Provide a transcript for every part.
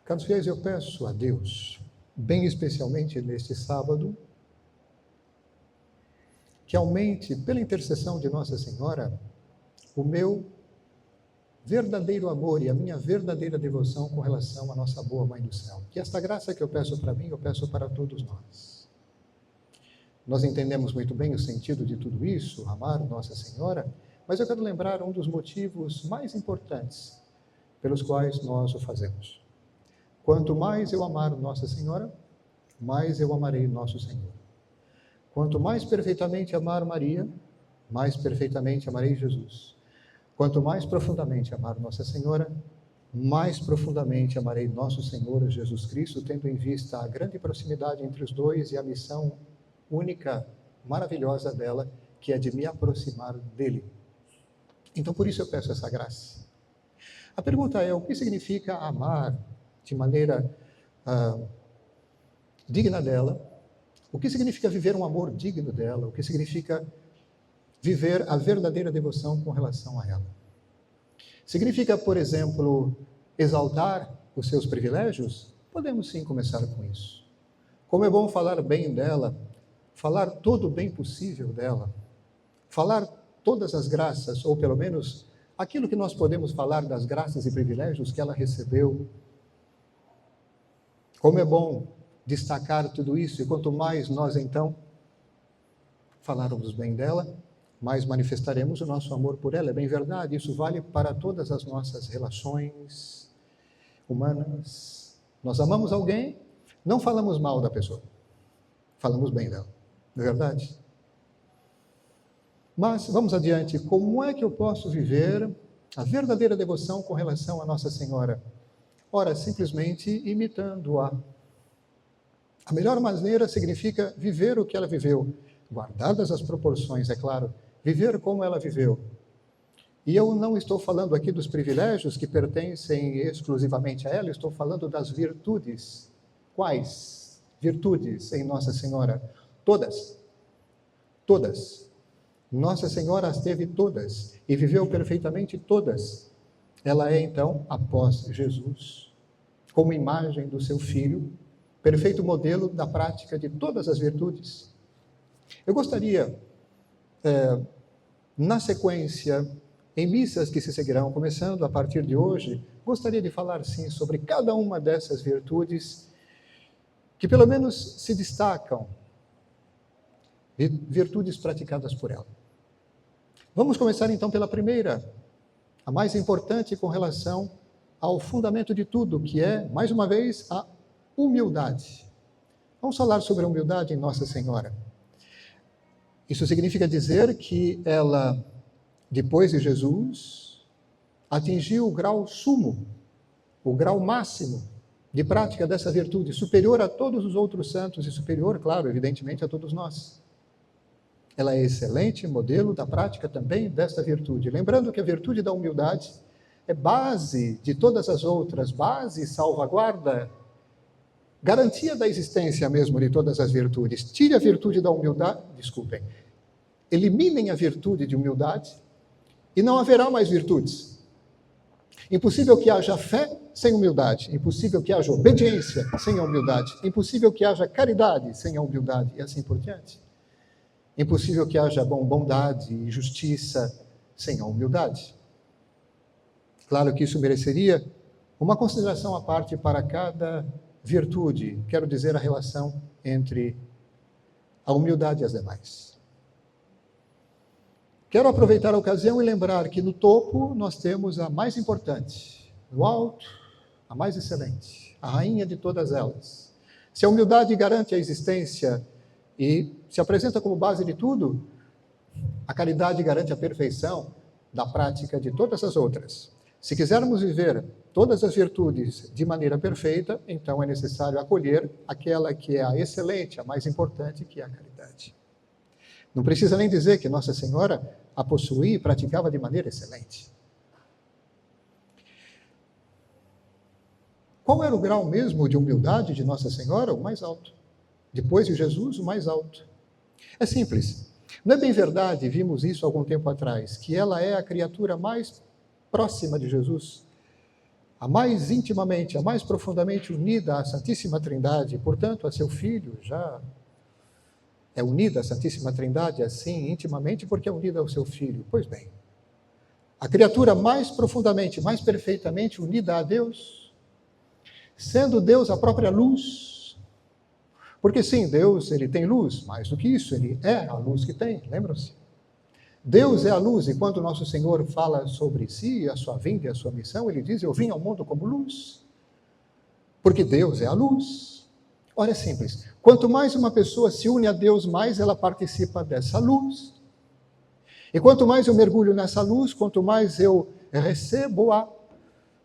Caros fiéis, eu peço a Deus, bem especialmente neste sábado, que aumente, pela intercessão de Nossa Senhora, o meu verdadeiro amor e a minha verdadeira devoção com relação à nossa boa Mãe do Céu. Que esta graça que eu peço para mim, eu peço para todos nós. Nós entendemos muito bem o sentido de tudo isso, amar Nossa Senhora, mas eu quero lembrar um dos motivos mais importantes pelos quais nós o fazemos. Quanto mais eu amar Nossa Senhora, mais eu amarei nosso Senhor. Quanto mais perfeitamente amar Maria, mais perfeitamente amarei Jesus. Quanto mais profundamente amar Nossa Senhora, mais profundamente amarei nosso Senhor Jesus Cristo, tendo em vista a grande proximidade entre os dois e a missão única, maravilhosa dela, que é de me aproximar dele. Então, por isso eu peço essa graça. A pergunta é, o que significa amar de maneira digna dela? O que significa viver um amor digno dela? O que significa viver a verdadeira devoção com relação a ela? Significa, por exemplo, exaltar os seus privilégios? Podemos sim começar com isso. Como é bom falar bem dela, falar todo o bem possível dela, falar todas as graças, ou pelo menos aquilo que nós podemos falar das graças e privilégios que ela recebeu. Como é bom destacar tudo isso, e quanto mais nós, então, falarmos bem dela, mais manifestaremos o nosso amor por ela. É bem verdade, isso vale para todas as nossas relações humanas. Nós amamos alguém, não falamos mal da pessoa, falamos bem dela, não é verdade? Mas, vamos adiante, como é que eu posso viver a verdadeira devoção com relação a Nossa Senhora? Ora, simplesmente imitando-a. A melhor maneira significa viver o que ela viveu, guardadas as proporções, é claro, viver como ela viveu. E eu não estou falando aqui dos privilégios que pertencem exclusivamente a ela, estou falando das virtudes. Quais virtudes em Nossa Senhora? Todas. Todas. Nossa Senhora as teve todas e viveu perfeitamente todas. Ela é, então, após Jesus, como imagem do seu Filho, perfeito modelo da prática de todas as virtudes. Eu gostaria, na sequência, em missas que se seguirão, começando a partir de hoje, gostaria de falar, sim, sobre cada uma dessas virtudes que, pelo menos, se destacam, virtudes praticadas por ela. Vamos começar, então, pela primeira, a mais importante com relação ao fundamento de tudo, que é, mais uma vez, a humildade. Vamos falar sobre a humildade em Nossa Senhora. Isso significa dizer que ela, depois de Jesus, atingiu o grau sumo, o grau máximo de prática dessa virtude, superior a todos os outros santos e superior, claro, evidentemente, a todos nós. Ela é excelente modelo da prática também desta virtude. Lembrando que a virtude da humildade é base de todas as outras, base, salvaguarda, garantia da existência mesmo de todas as virtudes. Tire a virtude da humildade, eliminem a virtude de humildade e não haverá mais virtudes. Impossível que haja fé sem humildade, impossível que haja obediência sem a humildade, impossível que haja caridade sem a humildade e assim por diante. Impossível que haja bondade e justiça sem a humildade. Claro que isso mereceria uma consideração à parte para cada virtude, quero dizer, a relação entre a humildade e as demais. Quero aproveitar a ocasião e lembrar que no topo nós temos a mais importante, no alto, a mais excelente, a rainha de todas elas. Se a humildade garante a existência e se apresenta como base de tudo, a caridade garante a perfeição da prática de todas as outras. Se quisermos viver todas as virtudes de maneira perfeita, então é necessário acolher aquela que é a excelente, a mais importante, que é a caridade. Não precisa nem dizer que Nossa Senhora a possuía e praticava de maneira excelente. Qual era o grau mesmo de humildade de Nossa Senhora? O mais alto. Depois de Jesus, o mais alto. É simples. Não é bem verdade, vimos isso algum tempo atrás, que ela é a criatura mais próxima de Jesus. a mais intimamente, a mais profundamente unida à Santíssima Trindade, portanto, a seu Filho, já é unida à Santíssima Trindade assim, intimamente, porque é unida ao seu Filho. Pois bem, a criatura mais profundamente, mais perfeitamente unida a Deus, sendo Deus a própria luz, porque sim, Deus, ele tem luz, mais do que isso, ele é a luz que tem, lembram-se? Deus é a luz, e quando nosso Senhor fala sobre si, a sua vinda e a sua missão, ele diz, eu vim ao mundo como luz, porque Deus é a luz. Ora, é simples, quanto mais uma pessoa se une a Deus, mais ela participa dessa luz. E quanto mais eu mergulho nessa luz, quanto mais eu recebo-a,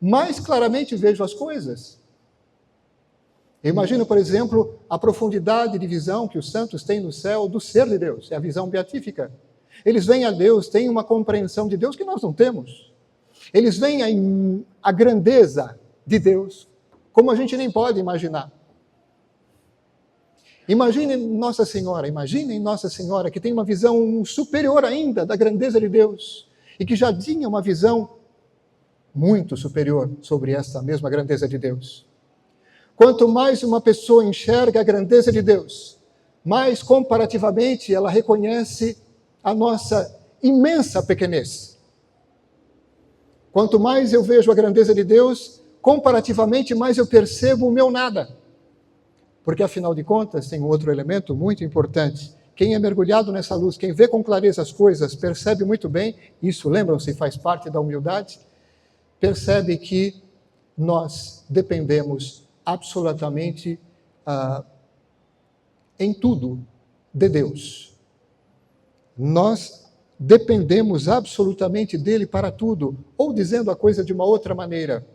mais claramente vejo as coisas. Eu imagino, por exemplo, a profundidade de visão que os santos têm no céu do ser de Deus, é a visão beatífica. Eles veem a Deus, têm uma compreensão de Deus que nós não temos. Eles veem a grandeza de Deus, como a gente nem pode imaginar. Imaginem Nossa Senhora, que tem uma visão superior ainda da grandeza de Deus, e que já tinha uma visão muito superior sobre esta mesma grandeza de Deus. Quanto mais uma pessoa enxerga a grandeza de Deus, mais comparativamente ela reconhece a nossa imensa pequenez. Quanto mais eu vejo a grandeza de Deus, comparativamente mais eu percebo o meu nada. Porque, afinal de contas, tem um outro elemento muito importante. Quem é mergulhado nessa luz, quem vê com clareza as coisas, percebe muito bem, isso, lembram-se, faz parte da humildade, percebe que nós dependemos absolutamente em tudo de Deus. Nós dependemos absolutamente dele para tudo, ou dizendo a coisa de uma outra maneira,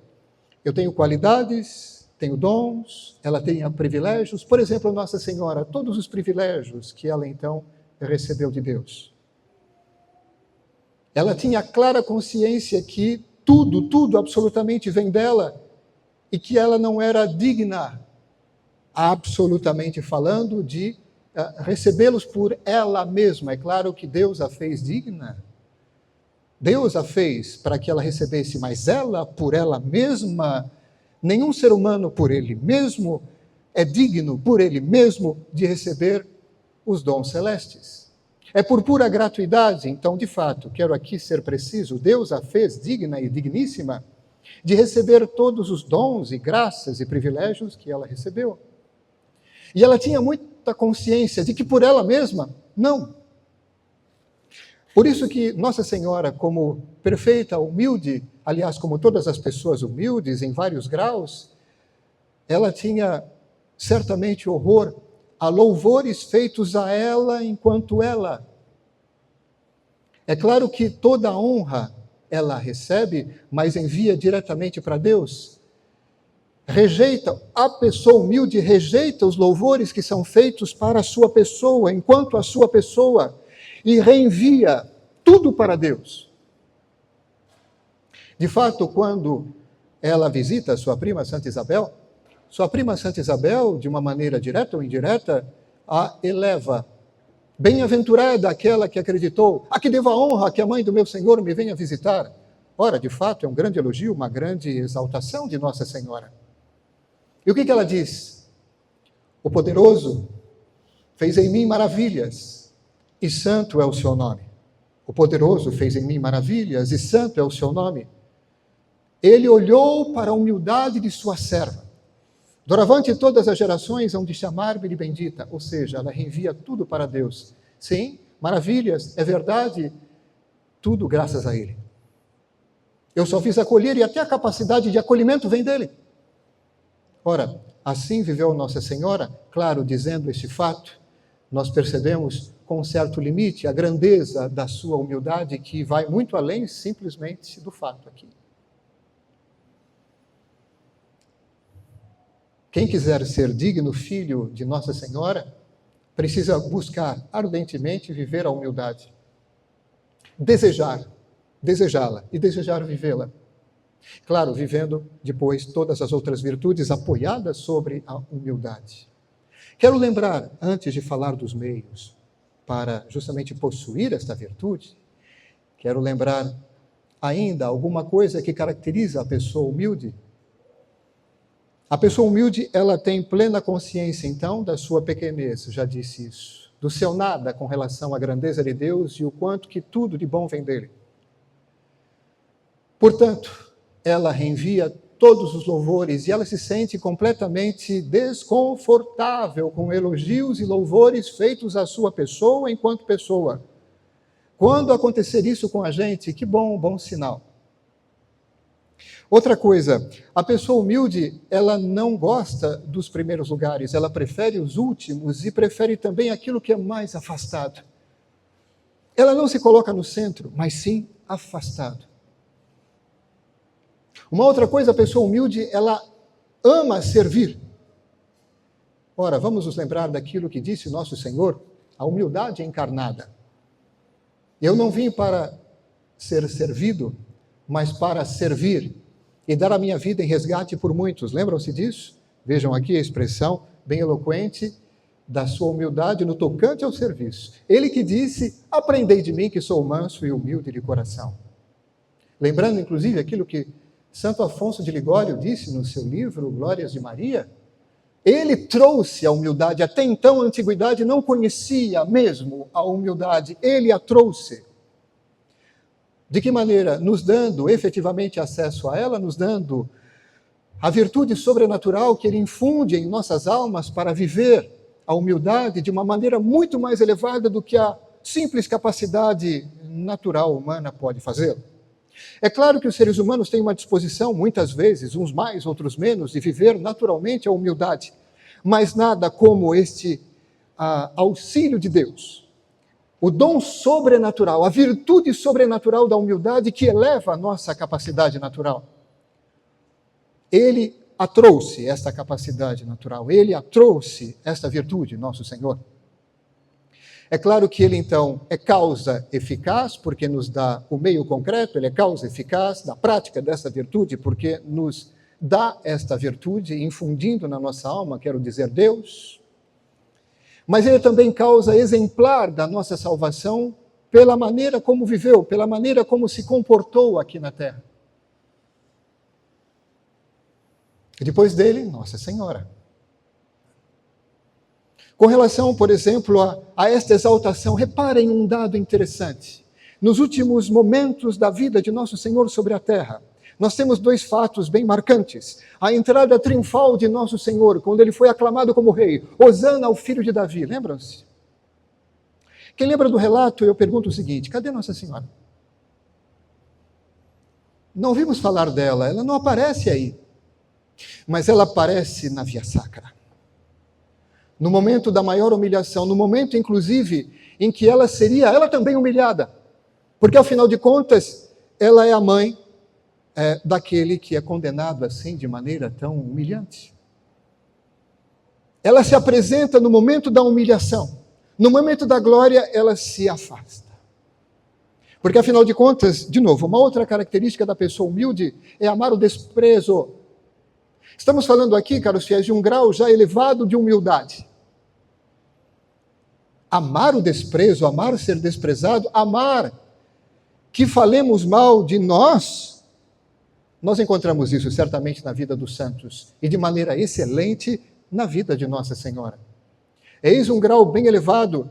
eu tenho qualidades, tenho dons, ela tem privilégios, por exemplo, Nossa Senhora, todos os privilégios que ela então recebeu de Deus. Ela tinha clara consciência que tudo absolutamente vem dela e que ela não era digna, absolutamente falando, de recebê-los por ela mesma. É claro que Deus a fez digna, Deus a fez para que ela recebesse, mas ela, por ela mesma, nenhum ser humano por ele mesmo é digno, por ele mesmo, de receber os dons celestes. É por pura gratuidade, então, de fato, quero aqui ser preciso, Deus a fez digna e digníssima de receber todos os dons e graças e privilégios que ela recebeu. E ela tinha muita consciência de que por ela mesma, não. Por isso que Nossa Senhora, como perfeita, humilde, aliás, como todas as pessoas humildes, em vários graus, ela tinha certamente horror a louvores feitos a ela enquanto ela. É claro que toda a honra ela recebe, mas envia diretamente para Deus. Rejeita, a pessoa humilde rejeita os louvores que são feitos para a sua pessoa, enquanto a sua pessoa, e reenvia tudo para Deus. De fato, quando ela visita a sua prima Santa Isabel, de uma maneira direta ou indireta, a eleva. Bem-aventurada aquela que acreditou, a que devo a honra que a mãe do meu Senhor me venha visitar. Ora, de fato, é um grande elogio, uma grande exaltação de Nossa Senhora. E o que ela diz? O poderoso fez em mim maravilhas, e santo é o seu nome. O poderoso fez em mim maravilhas, e santo é o seu nome. Ele olhou para a humildade de sua serva. Doravante todas as gerações hão de chamar-me de bendita, ou seja, ela reenvia tudo para Deus. Sim, maravilhas, é verdade, tudo graças a Ele. Eu só fiz acolher e até a capacidade de acolhimento vem dele. Ora, assim viveu Nossa Senhora, claro, dizendo este fato, nós percebemos com um certo limite a grandeza da sua humildade que vai muito além simplesmente do fato aqui. Quem quiser ser digno filho de Nossa Senhora, precisa buscar ardentemente viver a humildade. Desejá-la e desejar vivê-la. Claro, vivendo depois todas as outras virtudes apoiadas sobre a humildade. Quero lembrar, antes de falar dos meios para justamente possuir esta virtude, quero lembrar ainda alguma coisa que caracteriza a pessoa humilde, A pessoa humilde, ela tem plena consciência, então, da sua pequenez, já disse isso, do seu nada com relação à grandeza de Deus e o quanto que tudo de bom vem dele. Portanto, ela reenvia todos os louvores e ela se sente completamente desconfortável com elogios e louvores feitos à sua pessoa enquanto pessoa. Quando acontecer isso com a gente, que bom sinal. Outra coisa, a pessoa humilde, ela não gosta dos primeiros lugares, ela prefere os últimos e prefere também aquilo que é mais afastado. Ela não se coloca no centro, mas sim afastado. Uma outra coisa, a pessoa humilde, ela ama servir. Ora, vamos nos lembrar daquilo que disse nosso Senhor, a humildade encarnada. Eu não vim para ser servido, mas para servir e dar a minha vida em resgate por muitos. Lembram-se disso? Vejam aqui a expressão bem eloquente da sua humildade no tocante ao serviço. Ele que disse, aprendei de mim que sou manso e humilde de coração. Lembrando, inclusive, aquilo que Santo Afonso de Ligório disse no seu livro Glórias de Maria, ele trouxe a humildade. Até então a antiguidade não conhecia mesmo a humildade, ele a trouxe. De que maneira? Nos dando efetivamente acesso a ela, nos dando a virtude sobrenatural que ele infunde em nossas almas para viver a humildade de uma maneira muito mais elevada do que a simples capacidade natural humana pode fazer. É claro que os seres humanos têm uma disposição, muitas vezes, uns mais, outros menos, de viver naturalmente a humildade, mas nada como este auxílio de Deus. O dom sobrenatural, a virtude sobrenatural da humildade que eleva a nossa capacidade natural. Ele a trouxe, esta capacidade natural. Ele a trouxe, esta virtude, nosso Senhor. É claro que ele, então, é causa eficaz, porque nos dá o meio concreto, ele é causa eficaz da prática dessa virtude, porque nos dá esta virtude, infundindo na nossa alma, quero dizer, Deus. Mas ele é também causa exemplar da nossa salvação pela maneira como viveu, pela maneira como se comportou aqui na terra. E depois dele, Nossa Senhora. Com relação, por exemplo, a esta exaltação, reparem um dado interessante. Nos últimos momentos da vida de Nosso Senhor sobre a terra, nós temos dois fatos bem marcantes. A entrada triunfal de Nosso Senhor, quando ele foi aclamado como rei, Hosana ao filho de Davi, lembram-se? Quem lembra do relato, eu pergunto o seguinte, cadê Nossa Senhora? Não ouvimos falar dela, ela não aparece aí, mas ela aparece na Via Sacra. No momento da maior humilhação, no momento, inclusive, em que ela seria, ela também humilhada, porque, afinal de contas, ela é a mãe daquele que é condenado assim, de maneira tão humilhante. Ela se apresenta no momento da humilhação, no momento da glória, ela se afasta. Porque, afinal de contas, de novo, uma outra característica da pessoa humilde é amar o desprezo. Estamos falando aqui, caros fiéis, de um grau já elevado de humildade. Amar o desprezo, amar ser desprezado, amar que falemos mal de nós encontramos isso certamente na vida dos santos e de maneira excelente na vida de Nossa Senhora. Eis um grau bem elevado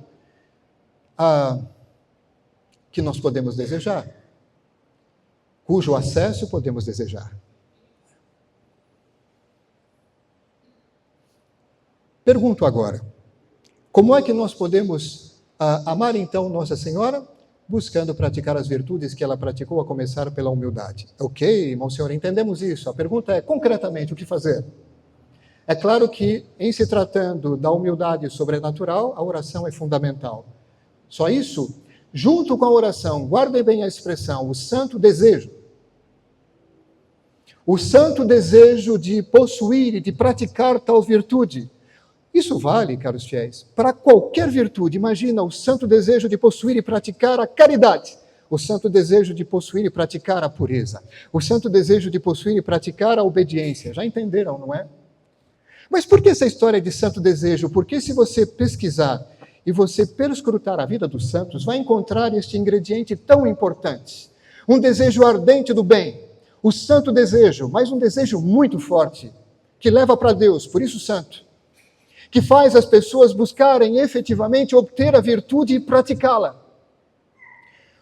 que nós podemos desejar, cujo acesso podemos desejar. Pergunto agora, como é que nós podemos amar então Nossa Senhora? Buscando praticar as virtudes que ela praticou, a começar pela humildade. Ok, irmão senhor, entendemos isso. A pergunta é, concretamente, o que fazer? É claro que, em se tratando da humildade sobrenatural, a oração é fundamental. Só isso, junto com a oração, guardem bem a expressão, o santo desejo. O santo desejo de possuir e de praticar tal virtude. Isso vale, caros fiéis, para qualquer virtude. Imagina o santo desejo de possuir e praticar a caridade, o santo desejo de possuir e praticar a pureza, o santo desejo de possuir e praticar a obediência. Já entenderam, não é? Mas por que essa história de santo desejo? Porque se você pesquisar e você perscrutar a vida dos santos, vai encontrar este ingrediente tão importante. Um desejo ardente do bem, o santo desejo, mas um desejo muito forte, que leva para Deus, por isso santo, que faz as pessoas buscarem efetivamente obter a virtude e praticá-la.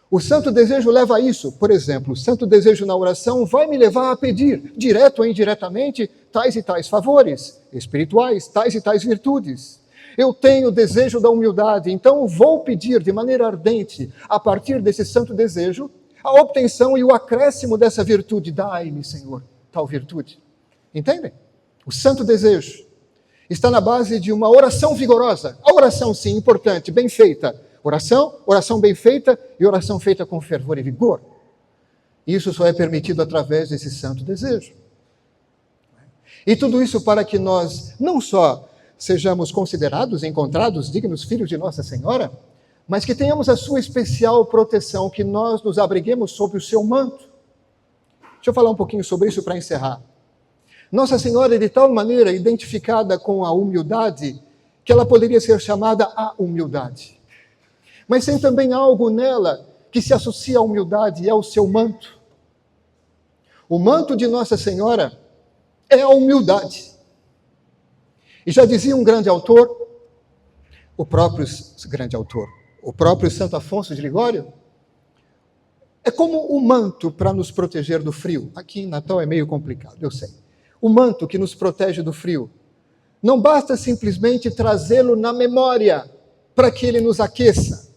O santo desejo leva a isso. Por exemplo, o santo desejo na oração vai me levar a pedir, direto ou indiretamente, tais e tais favores espirituais, tais e tais virtudes. Eu tenho o desejo da humildade, então vou pedir de maneira ardente, a partir desse santo desejo, a obtenção e o acréscimo dessa virtude. Dai-me, Senhor, tal virtude. Entendem? O santo desejo está na base de uma oração vigorosa. A oração, sim, importante, bem feita. Oração bem feita e oração feita com fervor e vigor. Isso só é permitido através desse santo desejo. E tudo isso para que nós não só sejamos considerados, encontrados dignos filhos de Nossa Senhora, mas que tenhamos a sua especial proteção, que nós nos abriguemos sob o seu manto. Deixa eu falar um pouquinho sobre isso para encerrar. Nossa Senhora é de tal maneira identificada com a humildade, que ela poderia ser chamada a humildade. Mas tem também algo nela que se associa à humildade e ao seu manto. O manto de Nossa Senhora é a humildade. E já dizia um grande autor, o próprio Santo Afonso de Ligório, é como o manto para nos proteger do frio. Aqui em Natal é meio complicado, eu sei. O manto que nos protege do frio. Não basta simplesmente trazê-lo na memória para que ele nos aqueça.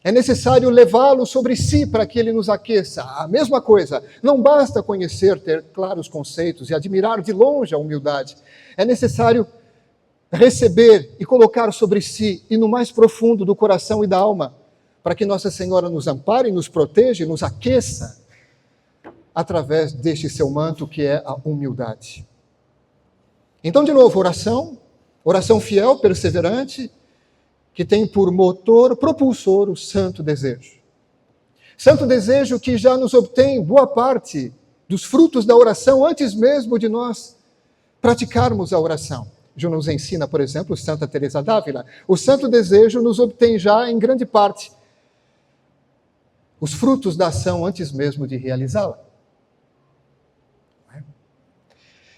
É necessário levá-lo sobre si para que ele nos aqueça. A mesma coisa, não basta conhecer, ter claros conceitos e admirar de longe a humildade. É necessário receber e colocar sobre si e no mais profundo do coração e da alma, para que Nossa Senhora nos ampare, nos proteja e nos aqueça através deste seu manto que é a humildade. Então, de novo, oração fiel, perseverante, que tem por motor, propulsor, o santo desejo. Santo desejo que já nos obtém boa parte dos frutos da oração antes mesmo de nós praticarmos a oração. Já nos ensina, por exemplo, Santa Teresa d'Ávila. O santo desejo nos obtém já, em grande parte, os frutos da ação antes mesmo de realizá-la.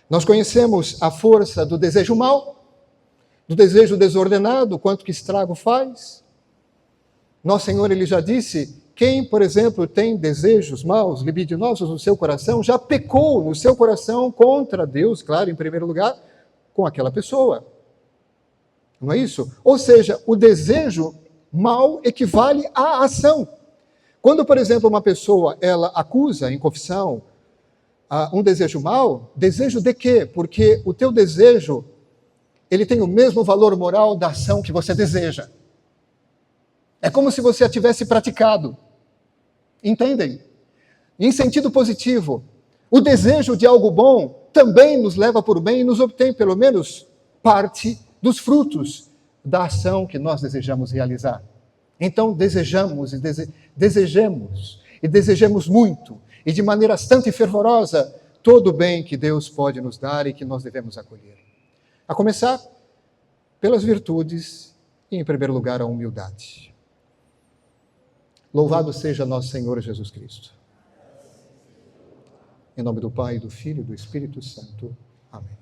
Nós conhecemos a força do desejo mau, do desejo desordenado, quanto que estrago faz. Nosso Senhor, Ele já disse, quem, por exemplo, tem desejos maus, libidinosos no seu coração, já pecou no seu coração contra Deus, claro, em primeiro lugar, com aquela pessoa. Não é isso? Ou seja, o desejo mau equivale à ação. Quando, por exemplo, uma pessoa, ela acusa em confissão um desejo mau, desejo de quê? Porque o teu desejo, ele tem o mesmo valor moral da ação que você deseja. É como se você a tivesse praticado. Entendem? Em sentido positivo, o desejo de algo bom também nos leva por bem e nos obtém, pelo menos, parte dos frutos da ação que nós desejamos realizar. Então, desejemos muito, e de maneira santa e fervorosa, todo o bem que Deus pode nos dar e que nós devemos acolher. A começar pelas virtudes e, em primeiro lugar, a humildade. Louvado seja nosso Senhor Jesus Cristo. Em nome do Pai, do Filho e do Espírito Santo. Amém.